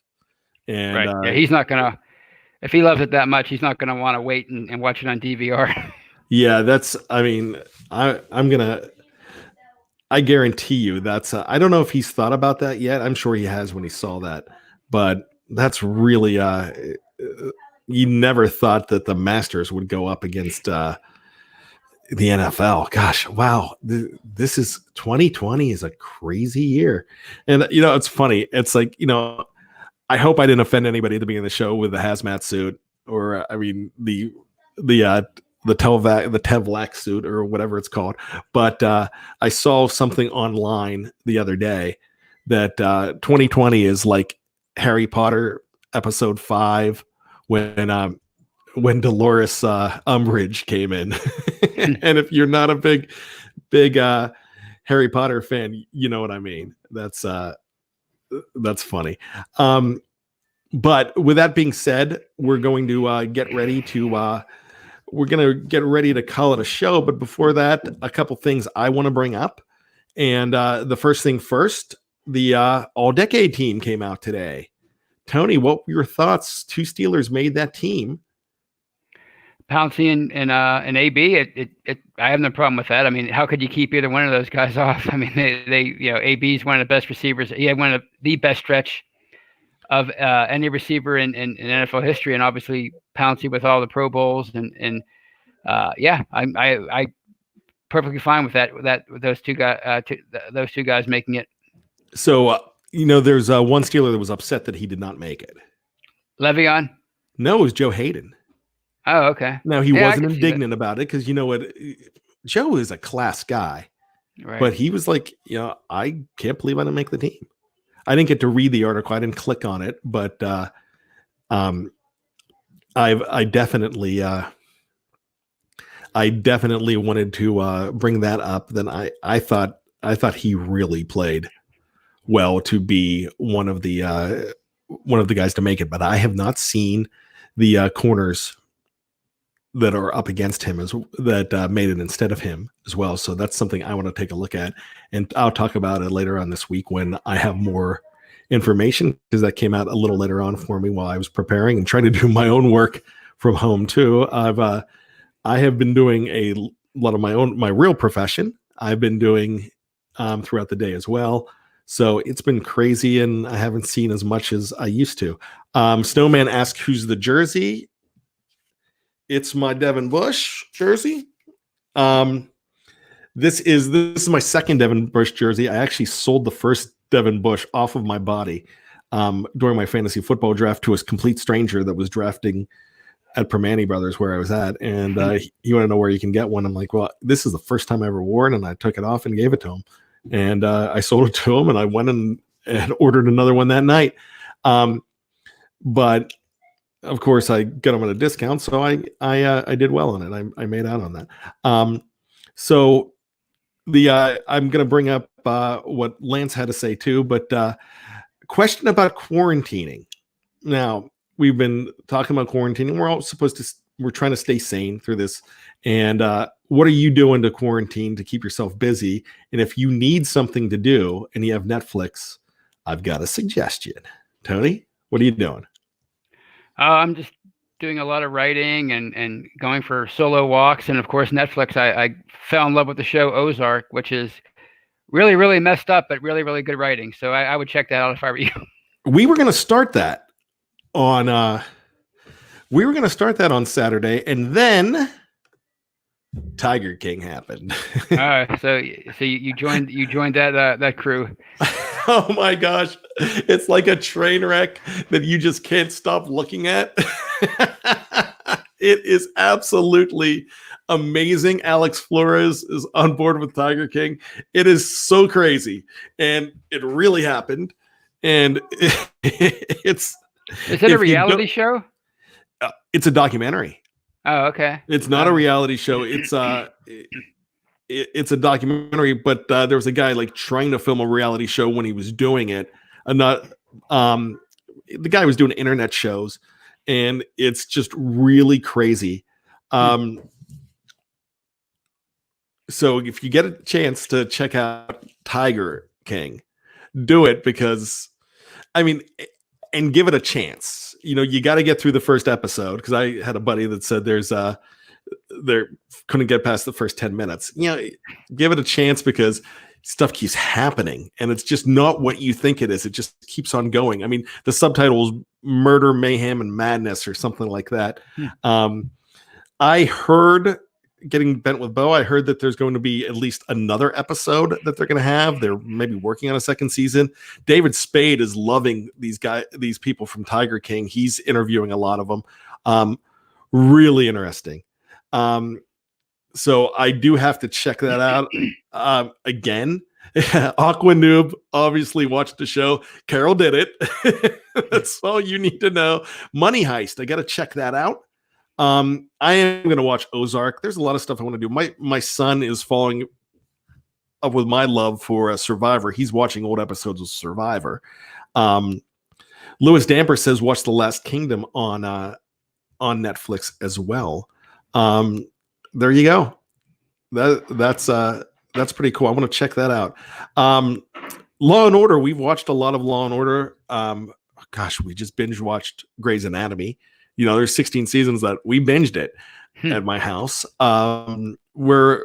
and Right. Yeah, he's not gonna. If he loves it that much, he's not gonna want to wait and watch it on DVR. yeah, that's. I mean, I'm gonna. I guarantee you that's. I don't know if he's thought about that yet. I'm sure he has when he saw that, but that's really. You never thought that the Masters would go up against the NFL. Gosh, wow. This is 2020 is a crazy year. And it's funny. It's like, I hope I didn't offend anybody at the beginning of the show with the hazmat suit, or the Tevlac suit, or whatever it's called. But I saw something online the other day that 2020 is like Harry Potter episode 5 when Dolores Umbridge came in. And if you're not a big Harry Potter fan, you know what I mean. That's funny. But with that being said, we're going to get ready to call it a show. But before that, a couple things I want to bring up. And the first thing first, the all-decade team came out today. Tony, what were your thoughts? 2 Steelers made that team. Pouncey and AB, I have no problem with that. I mean, how could you keep either one of those guys off? I mean, they AB is one of the best receivers. He had one of the best stretch of any receiver in NFL history, and obviously Pouncey with all the Pro Bowls and I perfectly fine with that. With those two guys making it. So there's one Steeler that was upset that he did not make it. Le'Veon? No, it was Joe Hayden. Oh, okay. Now, he wasn't indignant about it because you know what? Joe is a class guy. Right. But he was like, I can't believe I didn't make the team. I didn't get to read the article. I didn't click on it, but I definitely wanted to bring that up. Then I thought he really played well to be one of the guys to make it, but I have not seen the corners that are up against him that made it instead of him as well. So that's something I want to take a look at, and I'll talk about it later on this week when I have more information, because that came out a little later on for me while I was preparing and trying to do my own work from home too. I have been doing a lot of my real profession. I've been doing throughout the day as well. So it's been crazy, and I haven't seen as much as I used to. Snowman asked, who's the jersey? It's my Devin Bush jersey. This is my second Devin Bush jersey. I actually sold the first Devin Bush off of my body during my fantasy football draft to a complete stranger that was drafting at Permane Brothers, where I was at. And he wanted to know where you can get one. I'm like, well, this is the first time I ever wore it. And I took it off and gave it to him. And I sold it to him, and I went and ordered another one that night. But of course, I got them at a discount, so I did well on it. I made out on that. So I'm going to bring up what Lance had to say too, but question about quarantining. Now, we've been talking about quarantining. We're trying to stay sane through this. And what are you doing to quarantine to keep yourself busy? And if you need something to do and you have Netflix, I've got a suggestion. Tony, what are you doing? I'm just doing a lot of writing and going for solo walks. And of course, Netflix, I fell in love with the show Ozark, which is really, really messed up, but really, really good writing. So I would check that out if I were you. We were going to start that on Saturday, and then Tiger King happened. So you joined that crew. Oh my gosh. It's like a train wreck that you just can't stop looking at. It is absolutely amazing. Alex Flores is on board with Tiger King. It is so crazy. And it really happened. And it's Is it a reality show? It's a documentary. Oh, okay. It's not a reality show. It's it's a documentary, but there was a guy like trying to film a reality show when he was doing it. Not the guy was doing internet shows, and it's just really crazy. So if you get a chance to check out Tiger King, do it, because I mean, and give it a chance. You know, you got to get through the first episode, because I had a buddy that said they couldn't get past the first 10 minutes. You know, give it a chance, because stuff keeps happening and it's just not what you think it is. It just keeps on going. I mean, the subtitle is Murder, Mayhem, and Madness or something like that. I heard, getting bent with Bo, I heard that there's going to be at least another episode that they're going to have. They're maybe working on a second season. David Spade is loving these people from Tiger King. He's interviewing a lot of them. Really interesting. So I do have to check that out. Again, Aqua Noob obviously watched the show. Carol did it. That's all you need to know. Money Heist, I got to check that out. I am going to watch Ozark. There's a lot of stuff I want to do. My son is falling up with my love for Survivor. He's watching old episodes of Survivor. Louis Damper says watch The Last Kingdom on Netflix as well. There you go. That's pretty cool. I want to check that out. Law and Order. We've watched a lot of Law and Order. Gosh, we just binge watched Grey's Anatomy. You know, there's 16 seasons that we binged it at my house. We're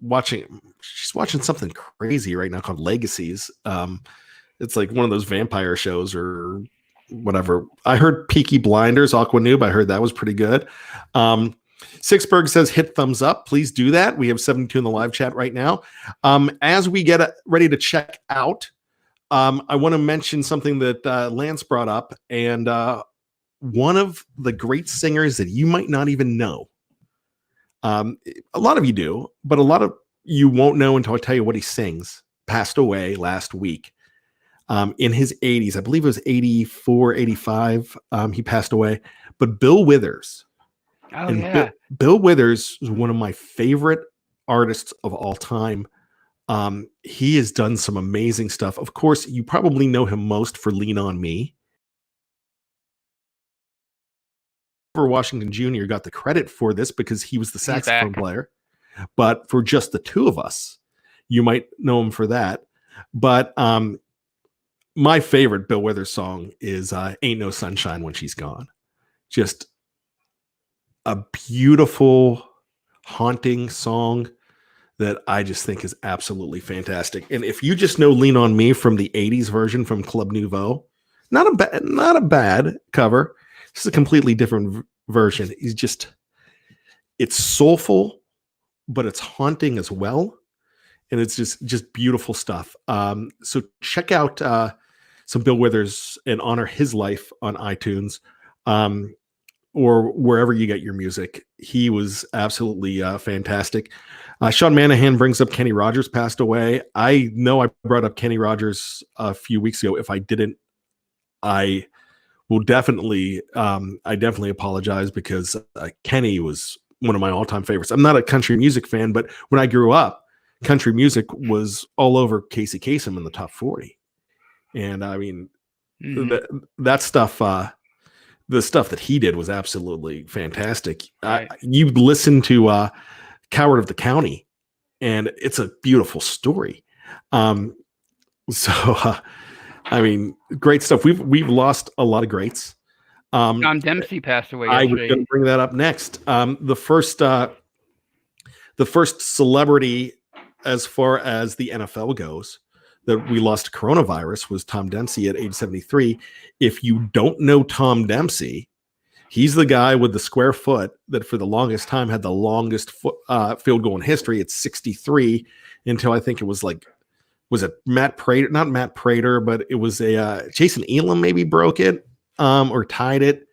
watching. She's watching something crazy right now called Legacies. It's like one of those vampire shows or whatever. I heard Peaky Blinders, Aqua Noob. I heard that was pretty good. Sixberg says hit thumbs up. Please do that. We have 72 in the live chat right now. As we get ready to check out, I want to mention something that Lance brought up, and one of the great singers that you might not even know. A lot of you do, but a lot of you won't know until I tell you what he sings. Passed away last week. In his 80s, I believe it was 84, 85. He passed away. But Bill Withers. Oh, yeah. Bill Withers is one of my favorite artists of all time. He has done some amazing stuff. Of course, you probably know him most for Lean on Me. Washington Jr. got the credit for this because he was the saxophone player. But for Just the Two of Us, you might know him for that. But my favorite Bill Withers song is Ain't No Sunshine When She's Gone. Just a beautiful, haunting song that I just think is absolutely fantastic. And if you just know Lean on Me from the 80s version from Club Nouveau, not a bad cover. This is a completely different version. It's soulful, but it's haunting as well. And it's just beautiful stuff. So check out some Bill Withers and honor his life on iTunes or wherever you get your music. He was absolutely fantastic. Sean Manahan brings up Kenny Rogers passed away. I know I brought up Kenny Rogers a few weeks ago. If I didn't, I will definitely apologize, because Kenny was one of my all-time favorites. I'm not a country music fan, but when I grew up, country music was all over Casey Kasem in the top 40. And I mean, that stuff, the stuff that he did was absolutely fantastic. Right. You listen to Coward of the County, and it's a beautiful story. I mean, great stuff. We've lost a lot of greats. Tom Dempsey passed away I yesterday. was going to bring that up next. The first celebrity, as far as the NFL goes, that we lost to coronavirus was Tom Dempsey at age 73. If you don't know Tom Dempsey, he's the guy with the square foot that for the longest time had the longest field goal in history. It's 63 until I think it was it Matt Prater? Not Matt Prater, but it was a Jason Elam maybe broke it or tied it.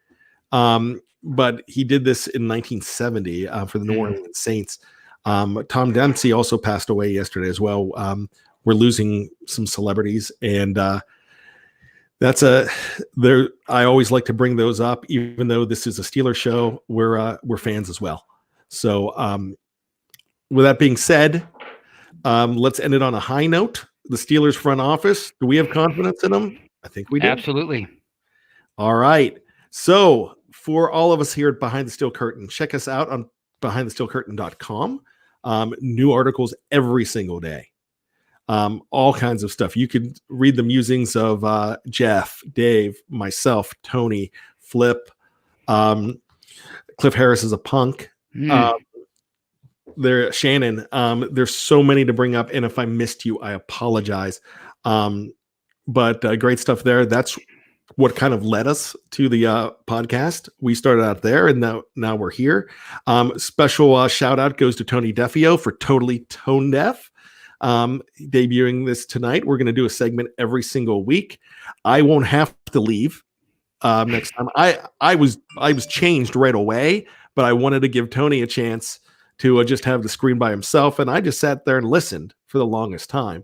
But he did this in 1970 for the New Orleans Saints. Tom Dempsey also passed away yesterday as well. We're losing some celebrities, and That's a there. I always like to bring those up, even though this is a Steelers show. We're fans as well. So, with that being said, let's end it on a high note. The Steelers front office. Do we have confidence in them? I think we do. Absolutely. All right. So, for all of us here at Behind the Steel Curtain, check us out on behindthesteelcurtain.com. New articles every single day. All kinds of stuff. You can read the musings of Jeff, Dave, myself, Tony, Flip. Cliff Harris is a punk. There, Shannon. There's so many to bring up, and if I missed you, I apologize. But great stuff there. That's what kind of led us to the podcast. We started out there, and now we're here. Special shout out goes to Tony Defeo for Totally Tone Deaf. Debuting this tonight. We're going to do a segment every single week. I won't have to leave next time. I was changed right away, but I wanted to give Tony a chance to just have the screen by himself, and I just sat there and listened for the longest time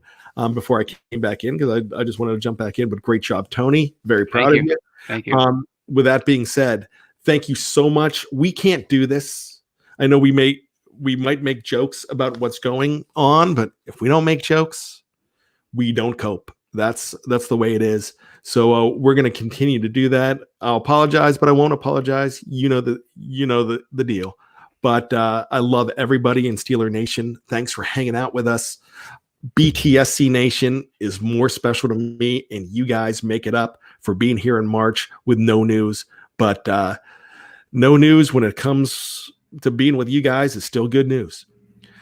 before I came back in, because I just wanted to jump back in. But great job, Tony. Very proud of you. Thank you. With that being said, thank you so much. We can't do this. I know we might make jokes about what's going on, but if we don't make jokes, we don't cope. That's the way it is. So we're going to continue to do that. I'll apologize, but I won't apologize. You know the deal. But I love everybody in Steeler Nation. Thanks for hanging out with us. BTSC Nation is more special to me, and you guys make it up for being here in March with no news. But no news when it comes to being with you guys is still good news.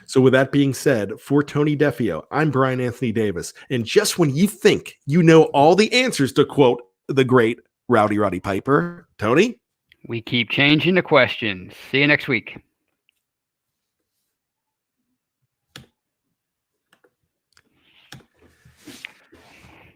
So with that being said, for Tony Defeo, I'm Bryan Anthony Davis. And just when you think you know all the answers, to quote the great Rowdy Roddy Piper, Tony? We keep changing the questions. See you next week.